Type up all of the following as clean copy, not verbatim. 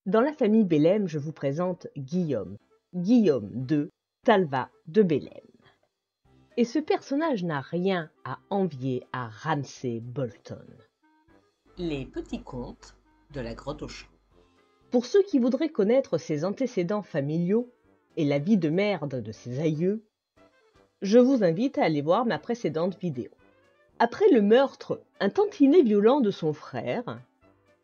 Dans la famille Bellem, je vous présente Guillaume, Guillaume de Talva de Bellem. Et ce personnage n'a rien à envier à Ramsay Bolton. Les petits contes de la grotte aux champs. Pour ceux qui voudraient connaître ses antécédents familiaux et la vie de merde de ses aïeux, je vous invite à aller voir ma précédente vidéo. Après le meurtre un tantinet violent de son frère,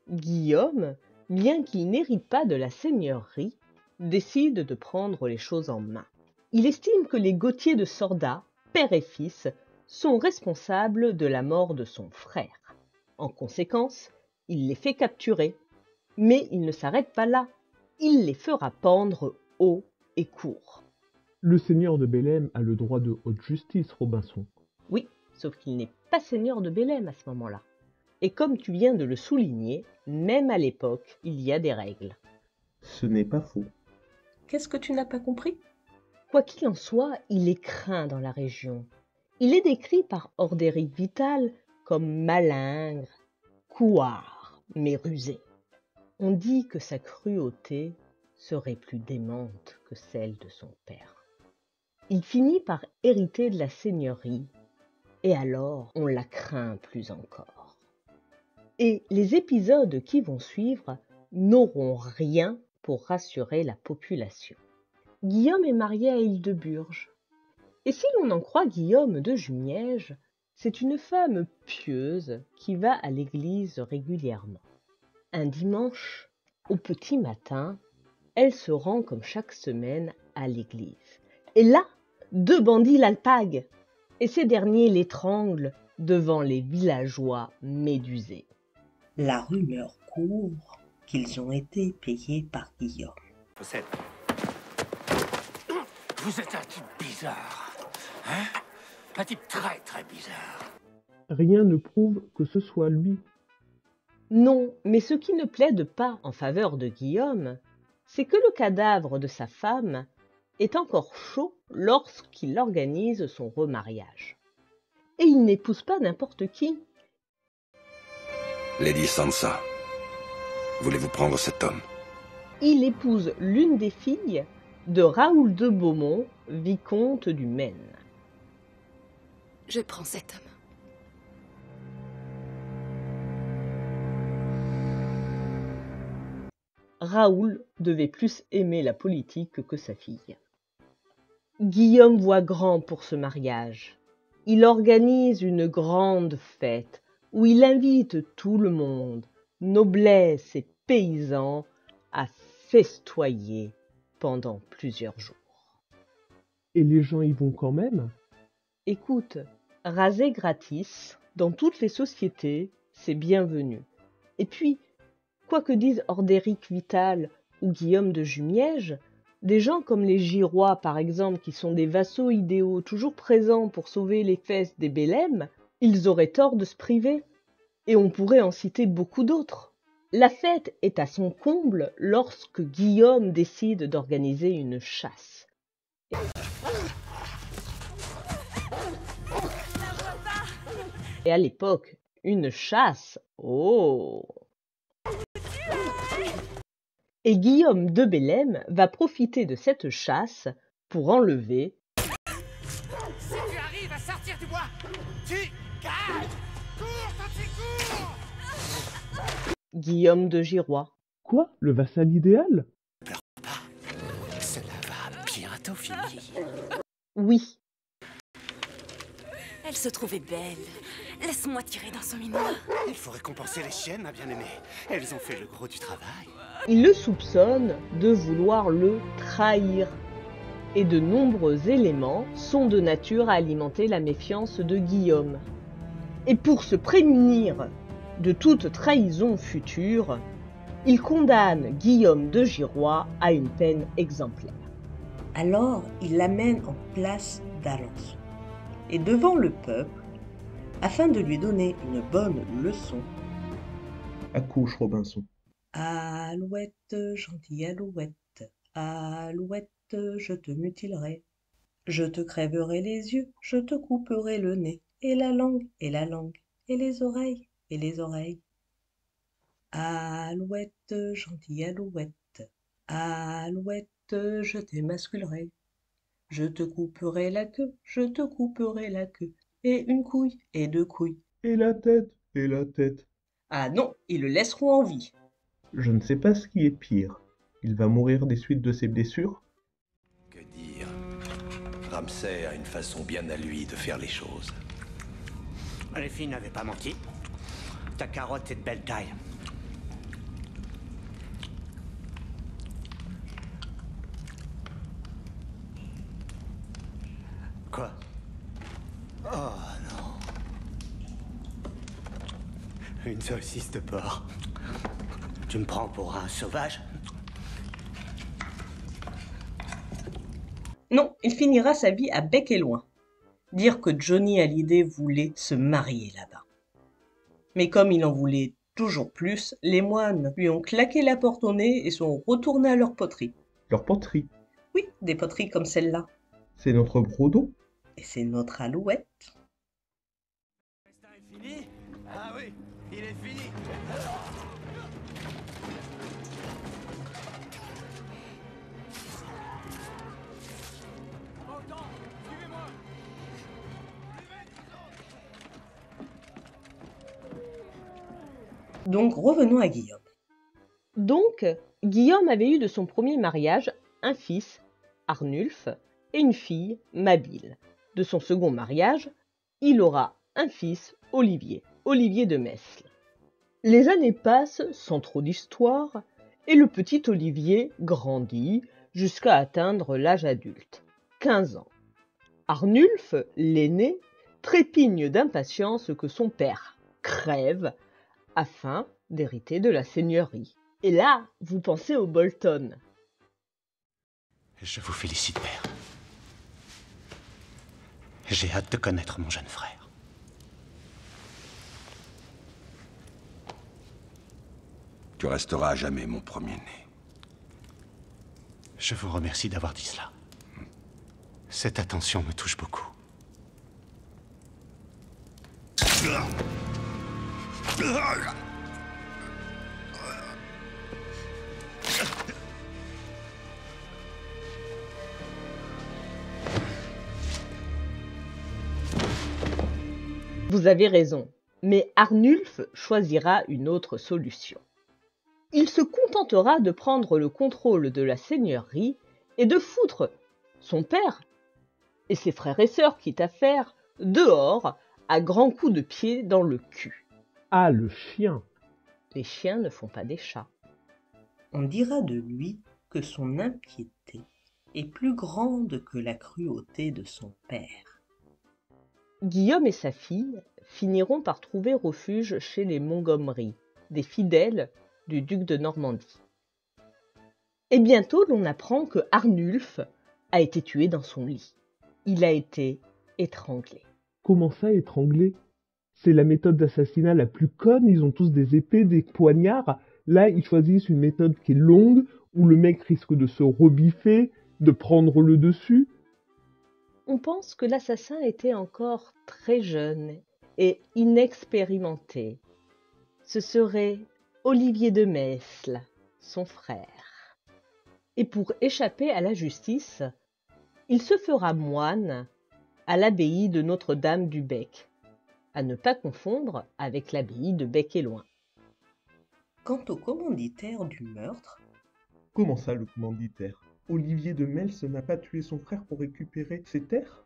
Guillaume, bien qu'il n'hérite pas de la seigneurie, décide de prendre les choses en main. Il estime que les Gauthier de Sorda, père et fils, sont responsables de la mort de son frère. En conséquence, il les fait capturer. Mais il ne s'arrête pas là. Il les fera pendre haut et court. Le seigneur de Bellem a le droit de haute justice, Robinson. Oui, sauf qu'il n'est pas seigneur de Bellem à ce moment-là. Et comme tu viens de le souligner, même à l'époque, il y a des règles. Ce n'est pas faux. Qu'est-ce que tu n'as pas compris? Quoi qu'il en soit, il est craint dans la région. Il est décrit par Ordéric Vital comme malingre, couard, mais rusé. On dit que sa cruauté serait plus démente que celle de son père. Il finit par hériter de la seigneurie, et alors on la craint plus encore. Et les épisodes qui vont suivre n'auront rien pour rassurer la population. Guillaume est marié à Hildeburge. Et si l'on en croit Guillaume de Jumièges, c'est une femme pieuse qui va à l'église régulièrement. Un dimanche, au petit matin, elle se rend comme chaque semaine à l'église. Et là, deux bandits l'alpaguent, et ces derniers l'étranglent devant les villageois médusés. La rumeur court qu'ils ont été payés par Guillaume. Vous êtes un type bizarre, hein? Un type très très bizarre. Rien ne prouve que ce soit lui. Non, mais ce qui ne plaide pas en faveur de Guillaume, c'est que le cadavre de sa femme est encore chaud lorsqu'il organise son remariage. Et il n'épouse pas n'importe qui. Lady Sansa, voulez-vous prendre cet homme? Il épouse l'une des filles de Raoul de Beaumont, vicomte du Maine. Je prends cet homme. Raoul devait plus aimer la politique que sa fille. Guillaume voit grand pour ce mariage. Il organise une grande fête où il invite tout le monde, noblesse et paysans, à festoyer pendant plusieurs jours. Et les gens y vont quand même? Écoute, raser gratis, dans toutes les sociétés, c'est bienvenu. Et puis, quoi que disent Ordéric Vital ou Guillaume de Jumièges, des gens comme les Girois, par exemple, qui sont des vassaux idéaux toujours présents pour sauver les fesses des Bellem, ils auraient tort de se priver. Et on pourrait en citer beaucoup d'autres. La fête est à son comble lorsque Guillaume décide d'organiser une chasse. Et à l'époque, une chasse, oh! Et Guillaume de Bellem va profiter de cette chasse pour enlever Si tu arrives à sortir du bois, tu gagnes. Cours, Tati, cours. Guillaume de Girois. Quoi? Le vassal idéal? Cela va bientôt finir. Oui, Elle se trouvait belle. Laisse-moi tirer dans son minois. Il faut récompenser les chiennes, ma bien-aimée. Elles ont fait le gros du travail. il le soupçonne de vouloir le trahir. Et de nombreux éléments sont de nature à alimenter la méfiance de Guillaume. Et pour se prémunir de toute trahison future, il condamne Guillaume de Girois à une peine exemplaire. Alors il l'amène en place d'Alençon. Et devant le peuple, afin de lui donner une bonne leçon, Accouche, Robinson. Alouette, gentille alouette, alouette, je te mutilerai. Je te crèverai les yeux, je te couperai le nez, et la langue, et la langue, et les oreilles, et les oreilles. Alouette, gentille alouette, alouette, je t'émasculerai. Je te couperai la queue, je te couperai la queue, et une couille, et deux couilles. Et la tête, et la tête. Ah non, ils le laisseront en vie. Je ne sais pas ce qui est pire. Il va mourir des suites de ses blessures? Que dire? Ramsay a une façon bien à lui de faire les choses. Les filles n'avaient pas menti. Ta carotte est de belle taille. Quoi? Oh non. Une saucisse de porc. Tu me prends pour un sauvage? Non, il finira sa vie à bec et loin. Dire que Johnny Hallyday voulait se marier là-bas. Mais comme il en voulait toujours plus, les moines lui ont claqué la porte au nez et sont retournés à leur poterie. Leur poterie. Oui, des poteries comme celle-là. C'est notre brodo? Et c'est notre alouette. Le festin est fini? Ah oui, il est fini. Suivez-moi. Donc revenons à Guillaume. Donc, Guillaume avait eu de son premier mariage un fils, Arnulf, et une fille, Mabile. De son second mariage, il aura un fils, Olivier, Olivier de Mesle. Les années passent sans trop d'histoire, et le petit Olivier grandit jusqu'à atteindre l'âge adulte, 15 ans. Arnulf, l'aîné, trépigne d'impatience que son père crève afin d'hériter de la seigneurie. Et là, vous pensez au Bolton. Je vous félicite, père. J'ai hâte de connaître mon jeune frère. Tu resteras à jamais mon premier-né. Je vous remercie d'avoir dit cela. Cette attention me touche beaucoup. Vous avez raison, mais Arnulf choisira une autre solution. Il se contentera de prendre le contrôle de la seigneurie et de foutre son père et ses frères et sœurs, quitte à faire, dehors à grands coups de pied dans le cul. Ah, le chien! Les chiens ne font pas des chats. On dira de lui que son impiété est plus grande que la cruauté de son père. Guillaume et sa fille finiront par trouver refuge chez les Montgomery, des fidèles du duc de Normandie. Et bientôt l'on apprend que Arnulf a été tué dans son lit. Il a été étranglé. Comment ça, étranglé? C'est la méthode d'assassinat la plus conne, ils ont tous des épées, des poignards. Là, ils choisissent une méthode qui est longue, où le mec risque de se rebiffer, de prendre le dessus. On pense que l'assassin était encore très jeune et inexpérimenté. Ce serait Olivier de Mesle, son frère. Et pour échapper à la justice, il se fera moine à l'abbaye de Notre-Dame du Bec, à ne pas confondre avec l'abbaye de Bec-et-Loing. Quant au commanditaire du meurtre, Comment ça, le commanditaire? Olivier de Mels n'a pas tué son frère pour récupérer ses terres?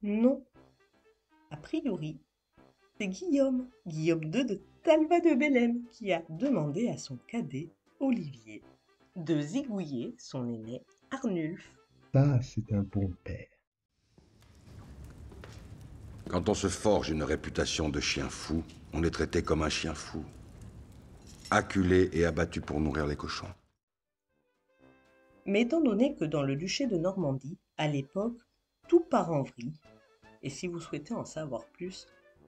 non. A priori, c'est Guillaume II de Talva de Bellême, qui a demandé à son cadet, Olivier, de zigouiller son aîné Arnulf. Ça, c'est un bon père. Quand on se forge une réputation de chien fou, on est traité comme un chien fou. Acculé et abattu pour nourrir les cochons. Mais étant donné que dans le duché de Normandie, à l'époque, tout part en vrille, et si vous souhaitez en savoir plus,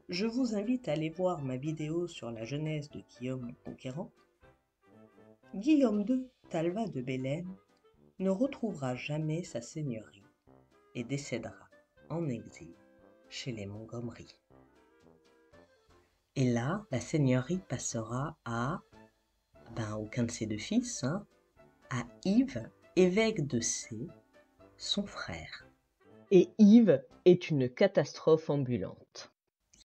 je vous invite à aller voir ma vidéo sur la jeunesse de Guillaume le Conquérant. Guillaume II, Talva de Bellême, ne retrouvera jamais sa seigneurie et décédera en exil chez les Montgomery. Et là, la seigneurie passera à Ben, aucun de ses deux fils, hein, à Yves, évêque de Sées, son frère. Et Yves est une catastrophe ambulante.